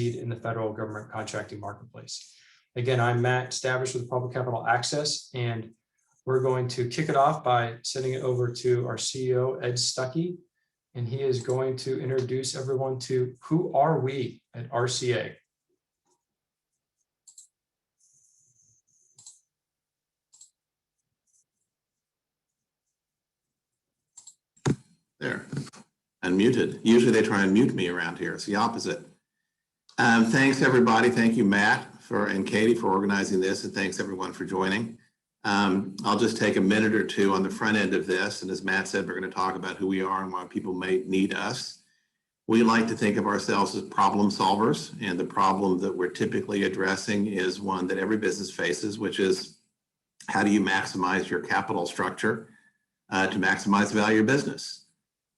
in the federal government contracting marketplace. Again, I'm Matt Stavish with Public Capital Access, and we're going to kick it off by sending it over to our CEO, Ed Stuckey, and he is going to introduce everyone to who are we at RCA. There, unmuted. Usually they try and mute me around here. It's the opposite. Thanks everybody. Thank you, Matt and Katie for organizing this, and thanks everyone for joining. I'll just take a minute or two on the front end of this. And as Matt said, we're going to talk about who we are and why people may need us. We like to think of ourselves as problem solvers, and the problem that we're typically addressing is one that every business faces, which is how do you maximize your capital structure to maximize the value of your business?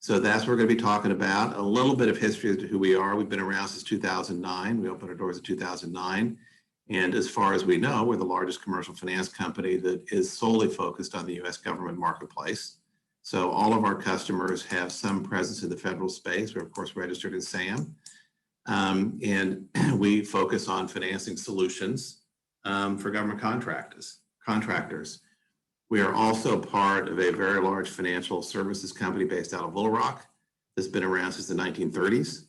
So that's what we're going to be talking about. A little bit of history as to who we are. We've been around since 2009. We opened our doors in 2009. And as far as we know, we're the largest commercial finance company that is solely focused on the U.S. government marketplace. So all of our customers have some presence in the federal space. We're, of course, registered in SAM. And we focus on financing solutions for government contractors. We are also part of a very large financial services company based out of Little Rock that's been around since the 1930s.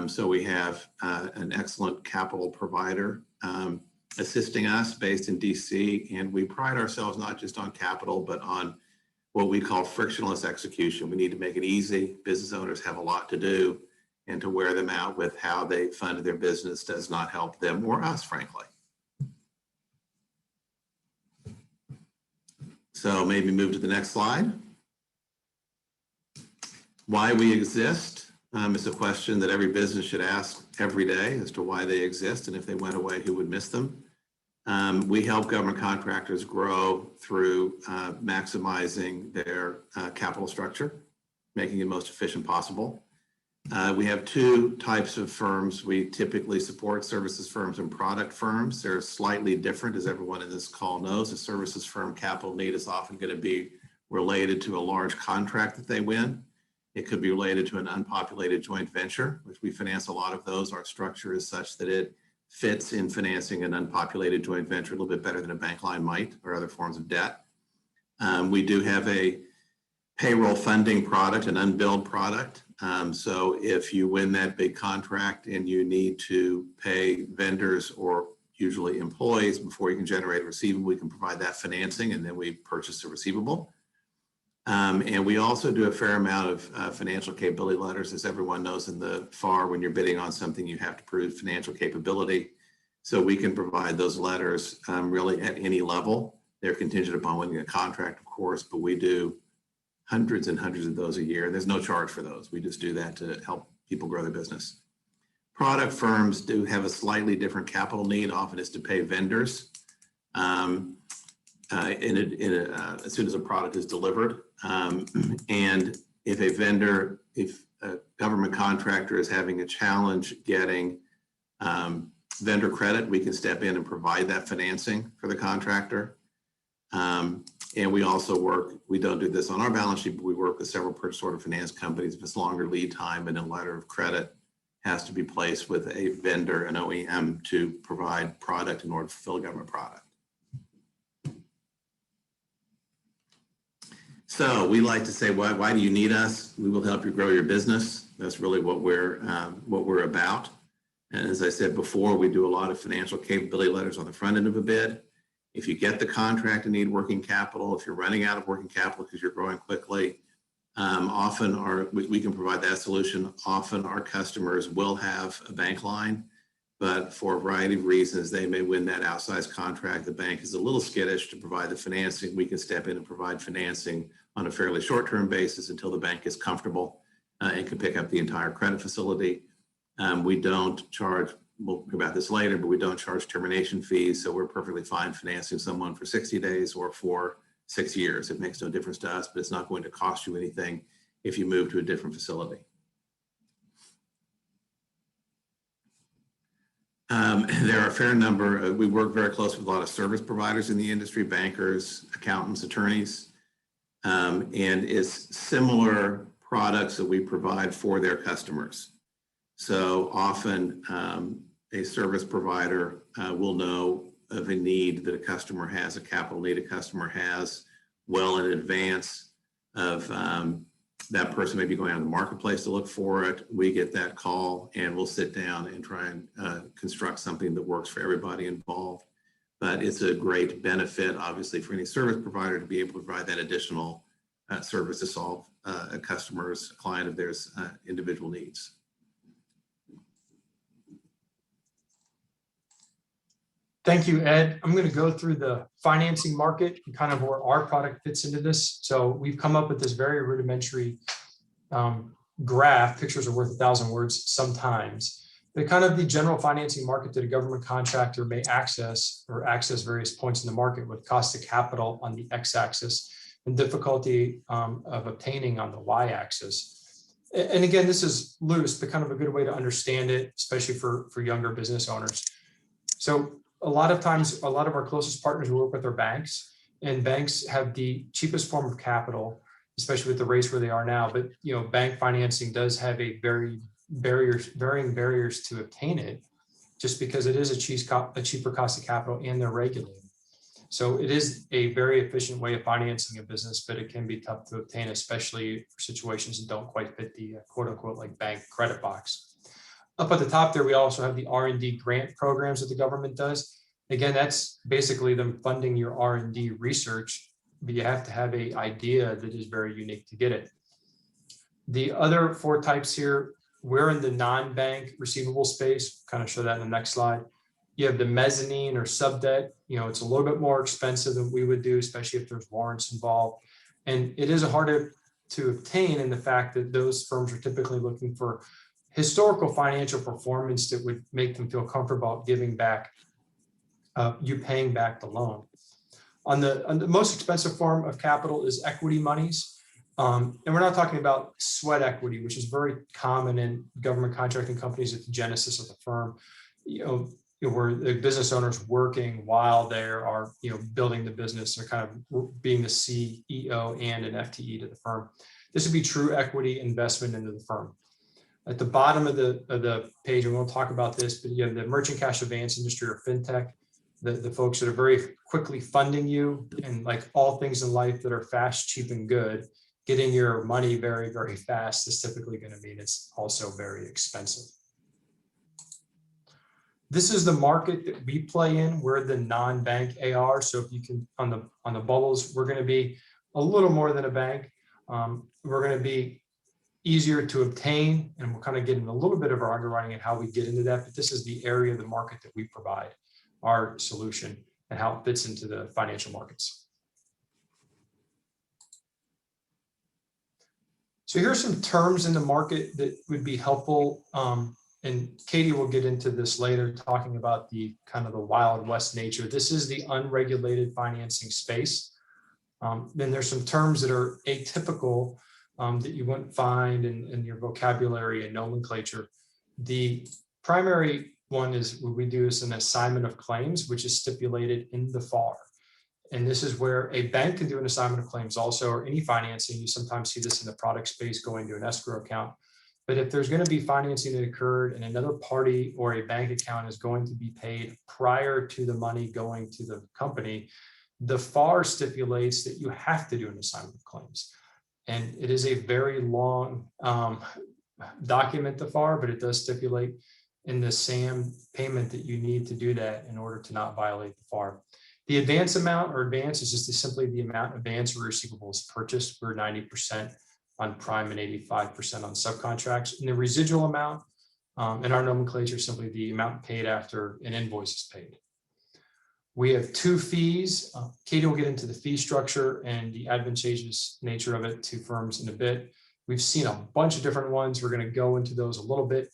So we have an excellent capital provider assisting us based in DC, and we pride ourselves not just on capital, but on what we call frictionless execution. We need to make it easy. Business owners have a lot to do, and to wear them out with how they fund their business does not help them or us, frankly. So maybe move to the next slide. Why we exist is a question that every business should ask every day as to why they exist, and if they went away, who would miss them? We help government contractors grow through maximizing their capital structure, making it most efficient possible. We have two types of firms. We typically support services firms and product firms. They're slightly different, as everyone in this call knows. A services firm capital need is often going to be related to a large contract that they win. It could be related to an unpopulated joint venture, which we finance a lot of those. Our structure is such that it fits in financing an unpopulated joint venture a little bit better than a bank line might, or other forms of debt. We do have a payroll funding product, an unbilled product. So if you win that big contract and you need to pay vendors or usually employees before you can generate a receivable, we can provide that financing, and then we purchase the receivable. And we also do a fair amount of financial capability letters. As everyone knows in the FAR, when you're bidding on something, you have to prove financial capability. So we can provide those letters really at any level. They're contingent upon winning a contract, of course, but we do hundreds and hundreds of those a year. There's no charge for those. We just do that to help people grow their business. Product firms do have a slightly different capital need. Often it's to pay vendors as soon as a product is delivered. And if a government contractor is having a challenge getting vendor credit, we can step in and provide that financing for the contractor. And we also work, we don't do this on our balance sheet, but we work with several purchase order finance companies. If it's longer lead time and a letter of credit has to be placed with a vendor, an OEM, to provide product in order to fulfill a government product. So we like to say, why do you need us? We will help you grow your business. That's really what we're about. And as I said before, we do a lot of financial capability letters on the front end of a bid. If you get the contract and need working capital, if you're running out of working capital because you're growing quickly, often we can provide that solution. Often our customers will have a bank line, but for a variety of reasons, they may win that outsized contract. The bank is a little skittish to provide the financing. We can step in and provide financing on a fairly short-term basis until the bank is comfortable and can pick up the entire credit facility. We don't charge, we'll talk about this later, but we don't charge termination fees. So we're perfectly fine financing someone for 60 days or for 6 years. It makes no difference to us, but it's not going to cost you anything if you move to a different facility. There are a fair number, we work very closely with a lot of service providers in the industry, bankers, accountants, attorneys, and it's similar products that we provide for their customers. So often a service provider will know of a need that a customer has, a capital need a customer has, well in advance of that person may be going out in the marketplace to look for it. We get that call and we'll sit down and try and construct something that works for everybody involved. But it's a great benefit, obviously, for any service provider to be able to provide that additional service to solve a customer's, client of theirs individual needs. Thank you, Ed. I'm going to go through the financing market and kind of where our product fits into this. So we've come up with this very rudimentary graph. Pictures are worth 1,000 words sometimes. But kind of the general financing market that a government contractor may access or access various points in the market with cost of capital on the x-axis and difficulty of obtaining on the y-axis. And again, this is loose, but kind of a good way to understand it, especially for younger business owners. So a lot of times, a lot of our closest partners work with our banks, and banks have the cheapest form of capital, especially with the rates where they are now. But bank financing does have a varying barriers to obtain it, just because it is a cheaper cost of capital and they're regulated. So it is a very efficient way of financing a business, but it can be tough to obtain, especially for situations that don't quite fit the quote unquote like bank credit box. Up at the top there, we also have the R&D grant programs that the government does. Again, that's basically them funding your R&D research, but you have to have an idea that is very unique to get it. The other 4 types here, we're in the non-bank receivable space, kind of show that in the next slide. You have the mezzanine or sub-debt. It's a little bit more expensive than we would do, especially if there's warrants involved. And it is harder to obtain in the fact that those firms are typically looking for historical financial performance that would make them feel comfortable giving back, you paying back the loan. On the most expensive form of capital is equity monies. And we're not talking about sweat equity, which is very common in government contracting companies at the genesis of the firm, where the business owner's working while they are, building the business. They're kind of being the CEO and an FTE to the firm. This would be true equity investment into the firm. At the bottom of the page, and we'll talk about this, but you have the merchant cash advance industry or fintech, the folks that are very quickly funding you, and like all things in life that are fast, cheap, and good, getting your money very, very fast is typically going to mean it's also very expensive. This is the market that we play in. We're the non-bank AR. So if you can, on the bubbles, we're going to be a little more than a bank. We're going to be easier to obtain, and we'll kind of get into a little bit of our underwriting and how we get into that. But this is the area of the market that we provide our solution and how it fits into the financial markets. So here are some terms in the market that would be helpful. And Katie will get into this later, talking about the kind of the Wild West nature. This is the unregulated financing space. Then there's some terms that are atypical that you wouldn't find in your vocabulary and nomenclature. The primary one is what we do is an assignment of claims, which is stipulated in the FAR. And this is where a bank can do an assignment of claims also, or any financing. You sometimes see this in the product space going to an escrow account. But if there's going to be financing that occurred and another party or a bank account is going to be paid prior to the money going to the company, the FAR stipulates that you have to do an assignment of claims. And it is a very long document, the FAR, but it does stipulate in the SAM payment that you need to do that in order to not violate the FAR. The advance amount or advance is just simply the amount advance or receivables purchased. We're 90% on prime and 85% on subcontracts. And the residual amount in our nomenclature is simply the amount paid after an invoice is paid. We have 2 fees. Katie will get into the fee structure and the advantageous nature of it to firms in a bit. We've seen a bunch of different ones. We're going to go into those a little bit.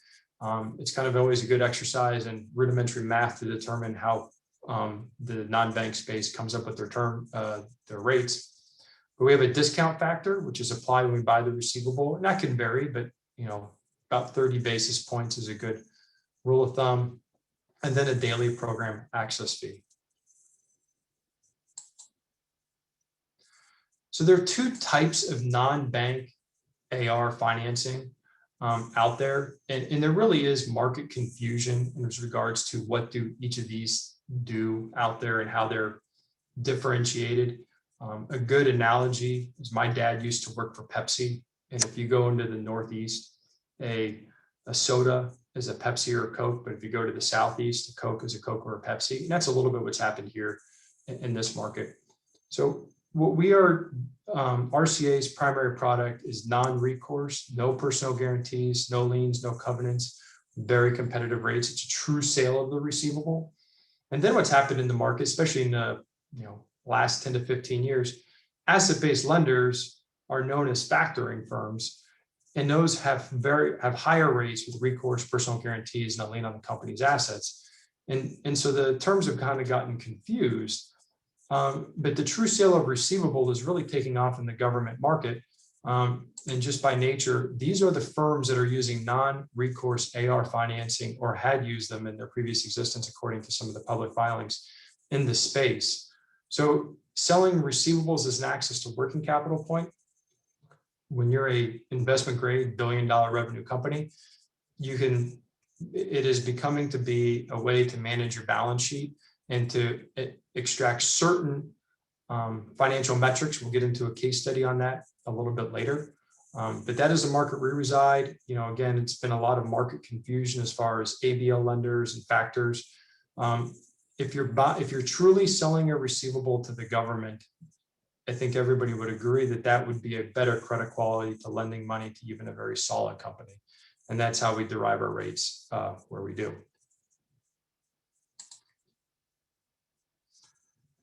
It's kind of always a good exercise in rudimentary math to determine how the non-bank space comes up with their rates. But we have a discount factor, which is applied when we buy the receivable, and that can vary, but about 30 basis points is a good rule of thumb. And then a daily program access fee. So there are 2 types of non-bank AR financing. out there. And there really is market confusion in regards to what do each of these do out there and how they're differentiated. A good analogy is my dad used to work for Pepsi. And if you go into the Northeast, a soda is a Pepsi or a Coke, but if you go to the Southeast, a Coke is a Coke or a Pepsi. And that's a little bit what's happened here in this market. So what we are, RCA's primary product is non-recourse, no personal guarantees, no liens, no covenants, very competitive rates. It's a true sale of the receivable. And then what's happened in the market, especially in the last 10 to 15 years, asset-based lenders are known as factoring firms, and those have higher rates with recourse, personal guarantees, and a lien on the company's assets. And so the terms have kind of gotten confused. But the true sale of receivable is really taking off in the government market. And just by nature, these are the firms that are using non-recourse AR financing or had used them in their previous existence, according to some of the public filings in the space. So selling receivables as an access to working capital point, when you're a investment grade billion-dollar revenue company, it is becoming to be a way to manage your balance sheet and to extract certain financial metrics. We'll get into a case study on that a little bit later. But that is the market we reside. Again, it's been a lot of market confusion as far as ABL lenders and factors. If you're truly selling a receivable to the government, I think everybody would agree that that would be a better credit quality to lending money to even a very solid company. And that's how we derive our rates where we do.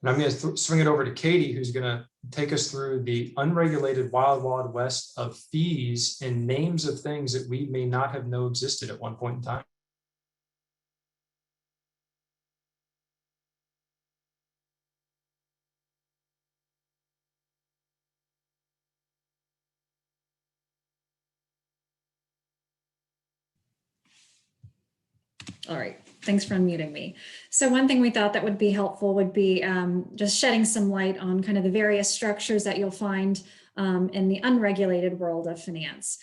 And I'm going to swing it over to Katie, who's going to take us through the unregulated wild, wild west of fees and names of things that we may not have known existed at one point in time. All right, thanks for unmuting me. So one thing we thought that would be helpful would be just shedding some light on kind of the various structures that you'll find in the unregulated world of finance.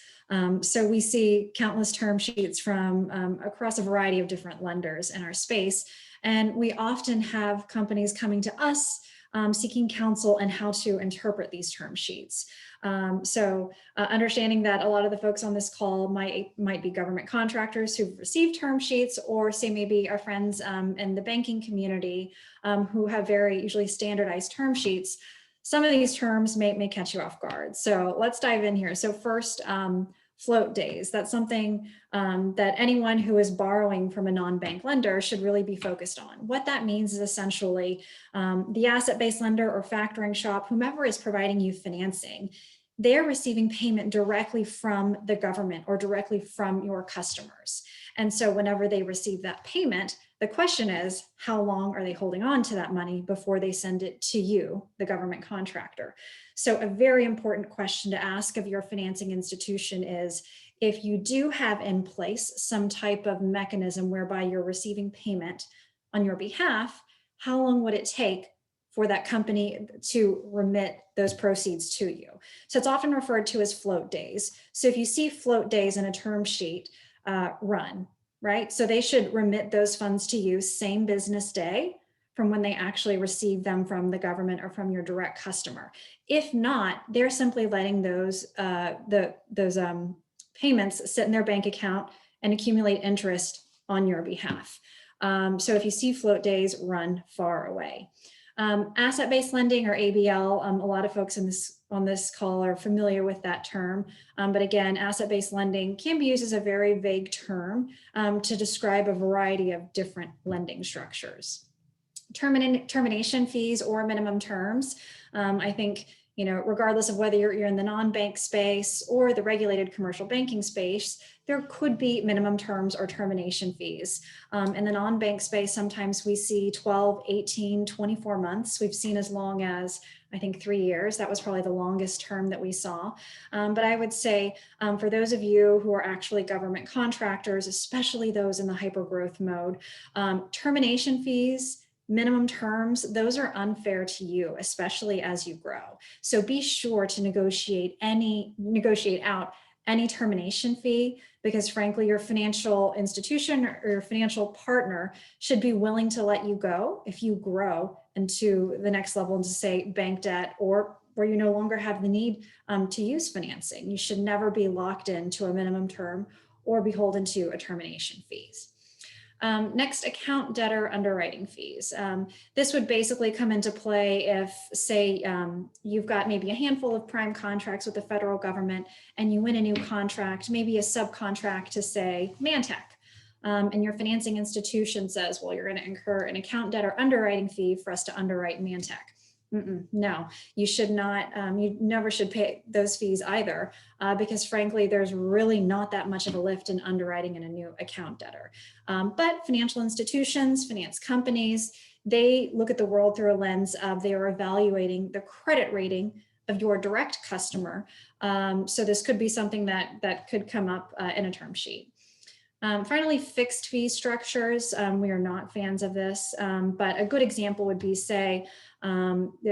So we see countless term sheets from across a variety of different lenders in our space. And we often have companies coming to us seeking counsel on how to interpret these term sheets. Understanding that a lot of the folks on this call might be government contractors who've received term sheets, or say maybe our friends in the banking community who have very usually standardized term sheets. Some of these terms may catch you off guard. So let's dive in here. So first, float days. That's something that anyone who is borrowing from a non-bank lender should really be focused on. What that means is essentially the asset-based lender or factoring shop, whomever is providing you financing, they're receiving payment directly from the government or directly from your customers. And so whenever they receive that payment, the question is, how long are they holding on to that money before they send it to you, the government contractor? So a very important question to ask of your financing institution is, if you do have in place some type of mechanism whereby you're receiving payment on your behalf, how long would it take for that company to remit those proceeds to you? So it's often referred to as float days. So if you see float days in a term sheet, run, right? So they should remit those funds to you same business day from when they actually receive them from the government or from your direct customer. If not, they're simply letting those payments sit in their bank account and accumulate interest on your behalf. So if you see float days, run far away. Asset-based lending, or ABL, a lot of folks on this call are familiar with that term. But again, asset-based lending can be used as a very vague term to describe a variety of different lending structures. Termination fees or minimum terms, I think, regardless of whether you're in the non-bank space or the regulated commercial banking space, there could be minimum terms or termination fees. In the non-bank space, sometimes we see 12, 18, 24 months. We've seen as long as, I think, 3 years. That was probably the longest term that we saw. But I would say for those of you who are actually government contractors, especially those in the hypergrowth mode, termination fees, minimum terms, those are unfair to you, especially as you grow. So be sure to negotiate out any termination fee, because frankly, your financial institution or your financial partner should be willing to let you go if you grow into the next level, into say bank debt, or where you no longer have the need to use financing. You should never be locked into a minimum term or beholden to a termination fees. Next, account debtor underwriting fees. This would basically come into play if, say, you've got maybe a handful of prime contracts with the federal government and you win a new contract, maybe a subcontract to say Mantech. And your financing institution says, well, you're going to incur an account debtor underwriting fee for us to underwrite Mantech. No, you should not, you never should pay those fees either, because frankly, there's really not that much of a lift in underwriting in a new account debtor. But financial institutions, finance companies, they look at the world through a lens of they are evaluating the credit rating of your direct customer. So this could be something that could come up in a term sheet. Finally, fixed fee structures. We are not fans of this, but a good example would be, say,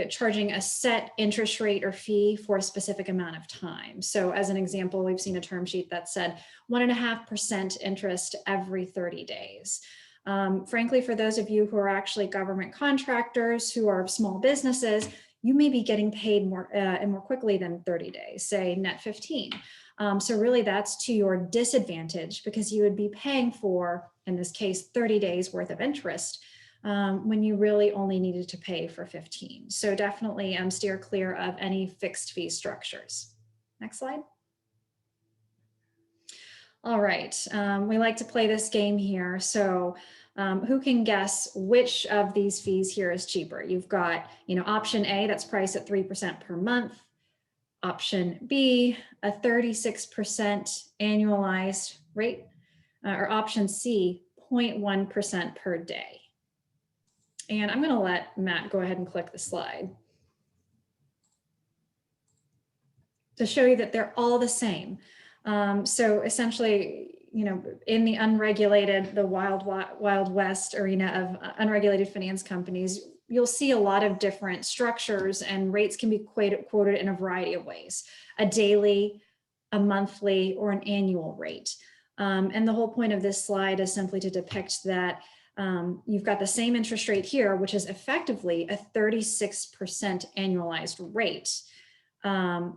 charging a set interest rate or fee for a specific amount of time. So as an example, we've seen a term sheet that said 1.5% interest every 30 days. Frankly, for those of you who are actually government contractors, who are small businesses, you may be getting paid more and more quickly than 30 days, say net 15. So really that's to your disadvantage, because you would be paying for, in this case, 30 days worth of interest when you really only needed to pay for 15. So definitely steer clear of any fixed fee structures. Next slide. All right, we like to play this game here. So who can guess which of these fees here is cheaper? You've got, option A, that's priced at 3% per month. Option B, a 36% annualized rate, or option C, 0.1% per day. And I'm going to let Matt go ahead and click the slide to show you that they're all the same. So essentially, in the unregulated, the wild west arena of unregulated finance companies, you'll see a lot of different structures, and rates can be quoted in a variety of ways: a daily, a monthly, or an annual rate. And the whole point of this slide is simply to depict that you've got the same interest rate here, which is effectively a 36% annualized rate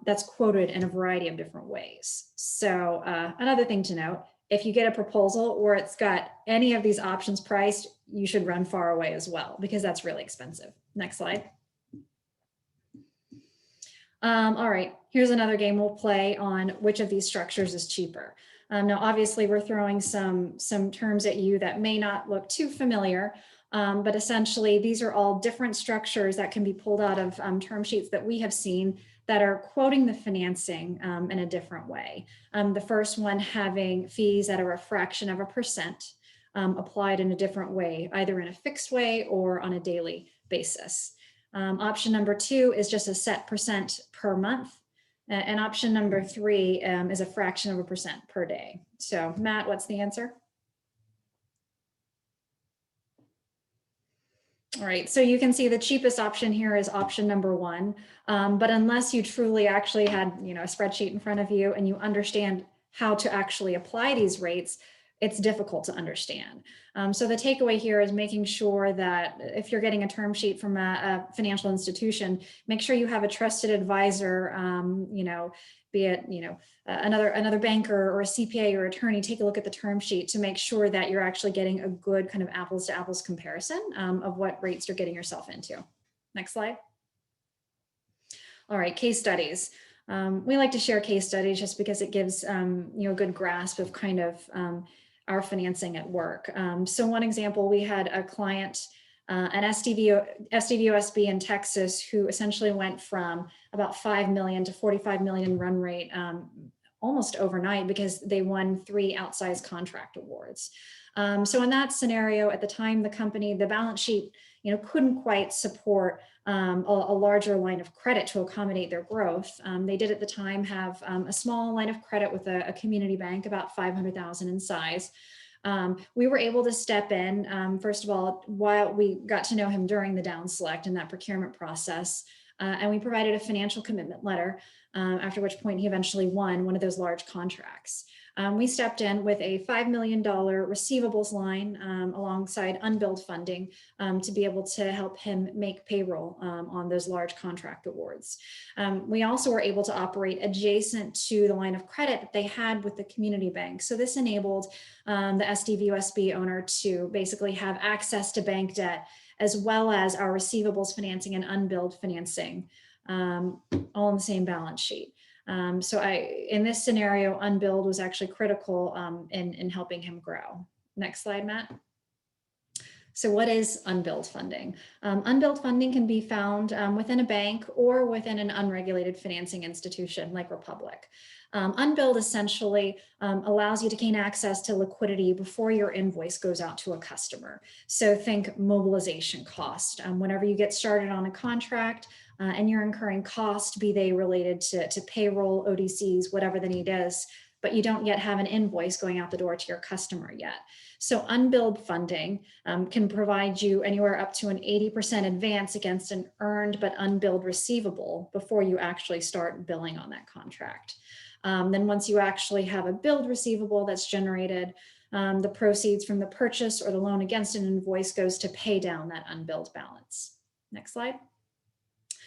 that's quoted in a variety of different ways. So another thing to note, if you get a proposal where it's got any of these options priced, you should run far away as well, because that's really expensive. Next slide. All right, here's another game we'll play on which of these structures is cheaper. Now, obviously, we're throwing some terms at you that may not look too familiar, but essentially, these are all different structures that can be pulled out of term sheets that we have seen that are quoting the financing in a different way. The first one having fees that are a fraction of a percent applied in a different way, either in a fixed way or on a daily basis. Option number 2 is just a set percent per month. And option number 3 is a fraction of a percent per day. So Matt, what's the answer? All right, so you can see the cheapest option here is option number 1. But unless you truly actually had a spreadsheet in front of you and you understand how to actually apply these rates, it's difficult to understand. So the takeaway here is making sure that if you're getting a term sheet from a financial institution, make sure you have a trusted advisor, be it another banker or a CPA or attorney, take a look at the term sheet to make sure that you're actually getting a good kind of apples to apples comparison of what rates you're getting yourself into. Next slide. All right, case studies. We like to share case studies just because it gives a good grasp of kind of our financing at work. So one example, we had a client, an SDVOSB in Texas, who essentially went from about 5 million to 45 million run rate almost overnight because they won 3 outsized contract awards. So in that scenario, at the time, the company, the balance sheet, couldn't quite support a larger line of credit to accommodate their growth. They did at the time have a small line of credit with a community bank, about 500,000 in size. We were able to step in, first of all, while we got to know him during the down select and that procurement process, and we provided a financial commitment letter after which point he eventually won one of those large contracts. We stepped in with a $5 million receivables line alongside unbilled funding to be able to help him make payroll on those large contract awards. We also were able to operate adjacent to the line of credit that they had with the community bank. So this enabled the SDVUSB owner to basically have access to bank debt, as well as our receivables financing and unbilled financing, all on the same balance sheet. So in this scenario, unbilled was actually critical in helping him grow. Next slide, Matt. So what is unbilled funding? Unbilled funding can be found within a bank or within an unregulated financing institution like Republic. Unbilled essentially allows you to gain access to liquidity before your invoice goes out to a customer. So think mobilization cost. Whenever you get started on a contract, and you're incurring cost, be they related to payroll, ODCs, whatever the need is, but you don't yet have an invoice going out the door to your customer yet. So unbilled funding can provide you anywhere up to an 80% advance against an earned but unbilled receivable before you actually start billing on that contract. Then once you actually have a billed receivable that's generated, the proceeds from the purchase or the loan against an invoice goes to pay down that unbilled balance. Next slide.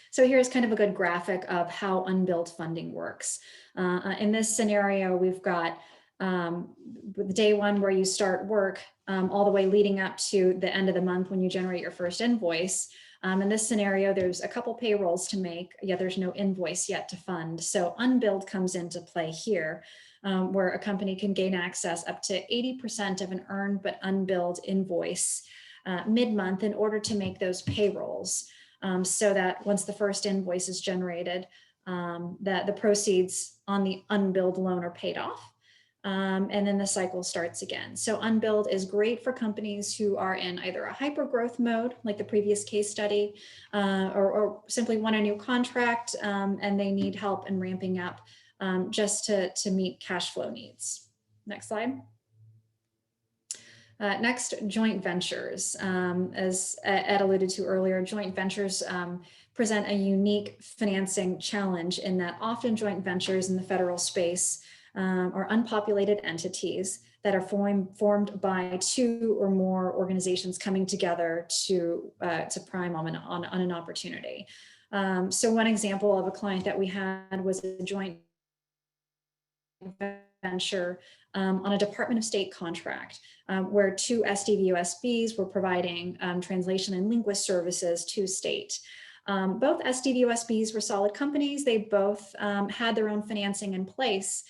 So here's kind of a good graphic of how unbilled funding works. In this scenario, we've got day one where you start work all the way leading up to the end of the month when you generate your first invoice. In this scenario, there's a couple payrolls to make. Yeah, there's no invoice yet to fund. So unbilled comes into play here, where a company can gain access up to 80% of an earned but unbilled invoice mid-month in order to make those payrolls. So that once the first invoice is generated, that the proceeds on the unbilled loan are paid off. And then the cycle starts again. So unbilled is great for companies who are in either a hyper growth mode, like the previous case study, or simply want a new contract and they need help in ramping up just to meet cash flow needs. Next slide. Next, joint ventures. As Ed alluded to earlier, joint ventures present a unique financing challenge in that often joint ventures in the federal space are unpopulated entities that are formed by two or more organizations coming together to prime on an opportunity. So one example of a client that we had was a joint venture on a Department of State contract where two SDVUSBs were providing translation and linguist services to state. Both SDVUSBs were solid companies. They both had their own financing in place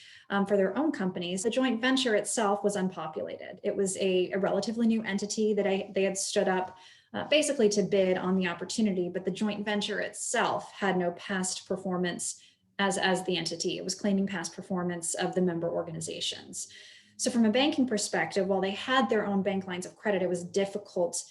for their own companies. The joint venture itself was unpopulated. It was a relatively new entity that they had stood up basically to bid on the opportunity, but the joint venture itself had no past performance as the entity. It was claiming past performance of the member organizations. So from a banking perspective, while they had their own bank lines of credit, it was difficult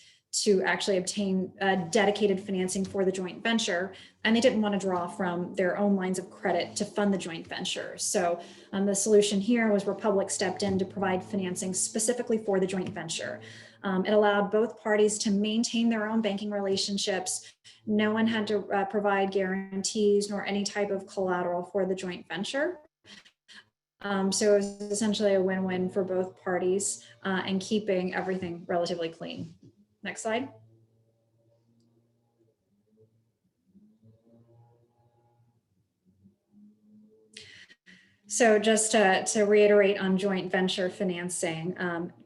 to actually obtain dedicated financing for the joint venture, and they didn't want to draw from their own lines of credit to fund the joint venture. So the solution here was Republic stepped in to provide financing specifically for the joint venture. It allowed both parties to maintain their own banking relationships. No one had to provide guarantees nor any type of collateral for the joint venture. So it was essentially a win-win for both parties and keeping everything relatively clean. Next slide. So just to reiterate on joint venture financing,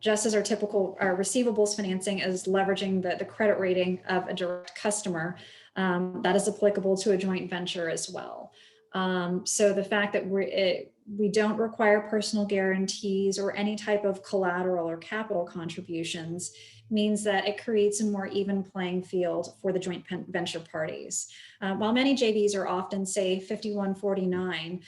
just as our typical receivables financing is leveraging the credit rating of a direct customer, that is applicable to a joint venture as well. So the fact that we don't require personal guarantees or any type of collateral or capital contributions means that it creates a more even playing field for the joint venture parties. While many JVs are often, say, 51-49,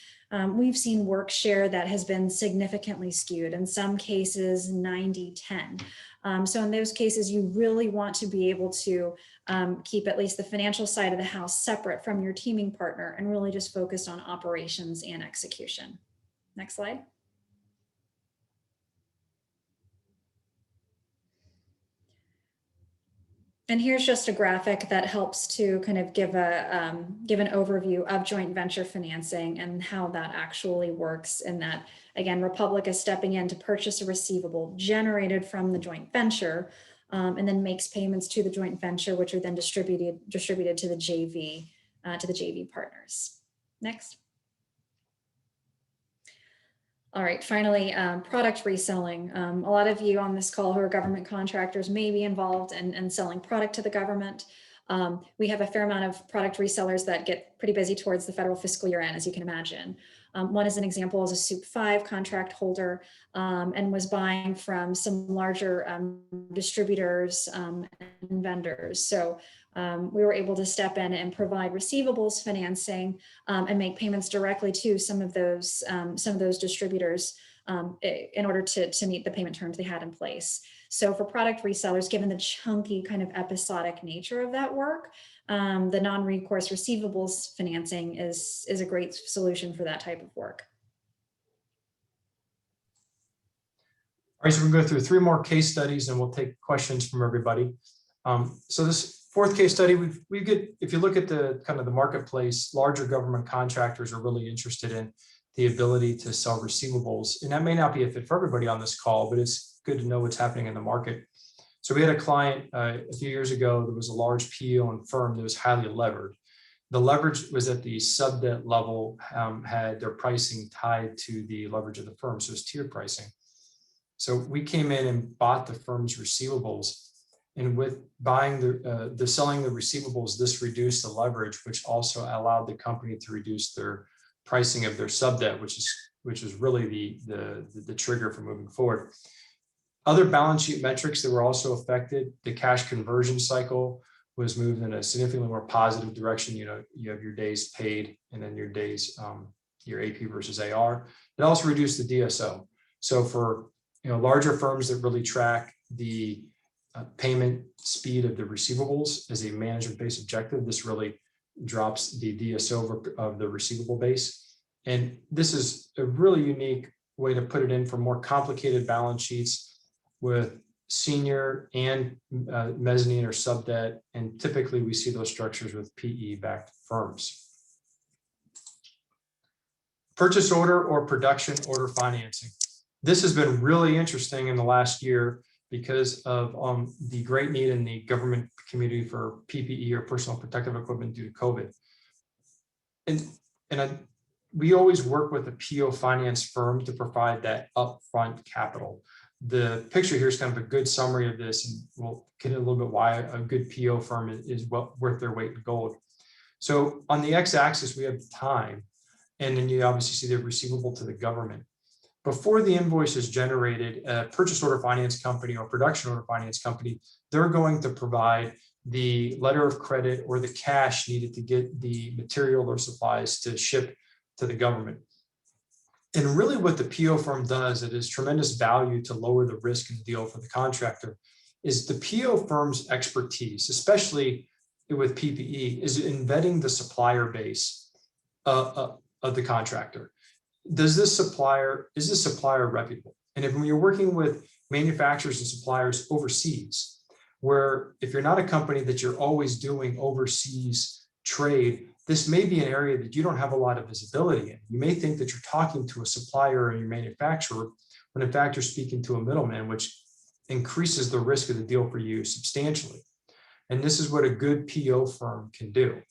we've seen work share that has been significantly skewed, in some cases 90-10. So in those cases, you really want to be able to keep at least the financial side of the house separate from your teaming partner and really just focus on operations and execution. Next slide. And here's just a graphic that helps to kind of give an overview of joint venture financing and how that actually works. And that, again, Republic is stepping in to purchase a receivable generated from the joint venture, and then makes payments to the joint venture, which are then distributed to the JV partners. Next. All right, finally, product reselling. A lot of you on this call who are government contractors may be involved in selling product to the government. We have a fair amount of product resellers that get pretty busy towards the federal fiscal year end, as you can imagine. One as an example is a SOUP 5 contract holder, and was buying from some larger distributors and vendors. So we were able to step in and provide receivables financing and make payments directly to some of those distributors in order to meet the payment terms they had in place. So for product resellers, given the chunky kind of episodic nature of that work, the non-recourse receivables financing is a great solution for that type of work. All right, so we're going to go through 3 more case studies and we'll take questions from everybody. So this 4th case study, we get, if you look at the kind of the marketplace, larger government contractors are really interested in the ability to sell receivables. And that may not be a fit for everybody on this call, but it's good to know what's happening in the market. So we had a client a few years ago that was a large PO and firm that was highly levered. The leverage was at the sub-debt level, had their pricing tied to the leverage of the firm, so it's tiered pricing. So we came in and bought the firm's receivables, and with buying the selling the receivables, this reduced the leverage, which also allowed the company to reduce their pricing of their sub-debt, which is really the trigger for moving forward. Other balance sheet metrics that were also affected, the cash conversion cycle was moved in a significantly more positive direction. You know, you have your days paid and then your days, your AP versus AR. It also reduced the DSO. So for larger firms that really track the payment speed of the receivables as a management-based objective, this really drops the DSO of the receivable base. And this is a really unique way to put it in for more complicated balance sheets with senior and mezzanine or sub-debt. And typically we see those structures with PE-backed firms. Purchase order or production order financing. This has been really interesting in the last year because of the great need in the government community for PPE or personal protective equipment due to COVID. We always work with a PO finance firm to provide that upfront capital. The picture here is kind of a good summary of this, and we'll get a little bit why a good PO firm is worth their weight in gold. So on the x-axis, we have time, and then you obviously see the receivable to the government. Before the invoice is generated, a purchase order finance company or production order finance company, they're going to provide the letter of credit or the cash needed to get the material or supplies to ship to the government. And really what the PO firm does, it is tremendous value to lower the risk in the deal for the contractor, is the PO firm's expertise, especially with PPE, is embedding the supplier base of the contractor. Is this supplier reputable? And when you're working with manufacturers and suppliers overseas, where if you're not a company that you're always doing overseas trade, this may be an area that you don't have a lot of visibility in. You may think that you're talking to a supplier or your manufacturer, when in fact you're speaking to a middleman, which increases the risk of the deal for you substantially. And this is what a good PO firm can do.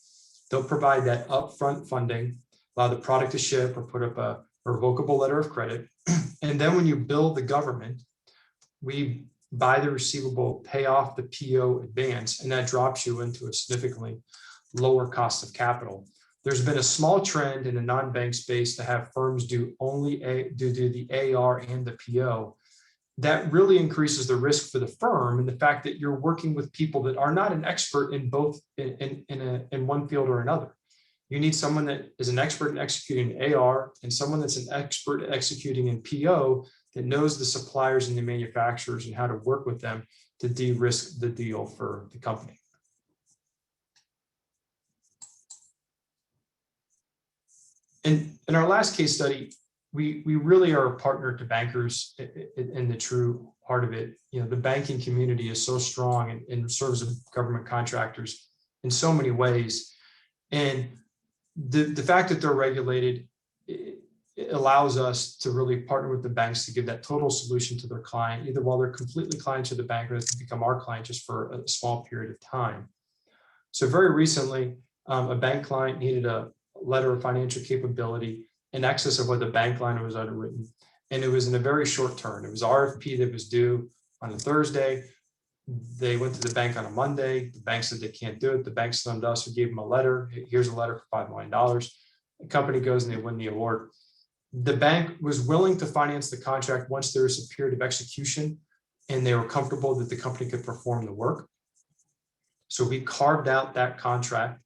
They'll provide that upfront funding, allow the product to ship or put up a revocable letter of credit. And then when you bill the government, we buy the receivable, pay off the PO advance, and that drops you into a significantly lower cost of capital. There's been a small trend in the non-bank space to have firms do the AR and the PO. That really increases the risk for the firm and the fact that you're working with people that are not an expert in both in one field or another. You need someone that is an expert in executing AR and someone that's an expert at executing in PO that knows the suppliers and the manufacturers and how to work with them to de-risk the deal for the company. And in our last case study, we really are a partner to bankers in the true heart of it. You know, the banking community is so strong and serves government contractors in so many ways. And the fact that they're regulated, it allows us to really partner with the banks to give that total solution to their client, either while they're completely clients of the bank or they become our client just for a small period of time. So very recently, a bank client needed a letter of financial capability in excess of what the bank line was underwritten. And it was in a very short term. It was RFP that was due on a Thursday. They went to the bank on a Monday. The bank said they can't do it. The bank sent us, we gave them a letter. Here's a letter for $5 million. The company goes and they win the award. The bank was willing to finance the contract once there was a period of execution and they were comfortable that the company could perform the work. So we carved out that contract.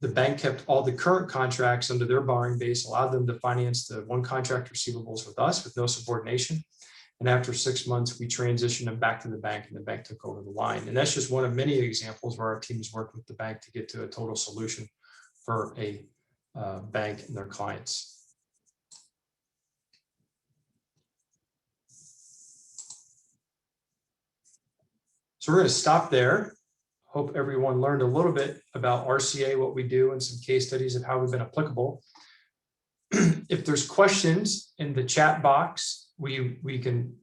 The bank kept all the current contracts under their borrowing base, allowed them to finance the one contract receivables with us with no subordination. And after 6 months, we transitioned them back to the bank and the bank took over the line. And that's just one of many examples where our teams worked with the bank to get to a total solution for a bank and their clients. So we're going to stop there. Hope everyone learned a little bit about RCA, what we do, and some case studies of how we've been applicable. If there's questions in the chat box, we can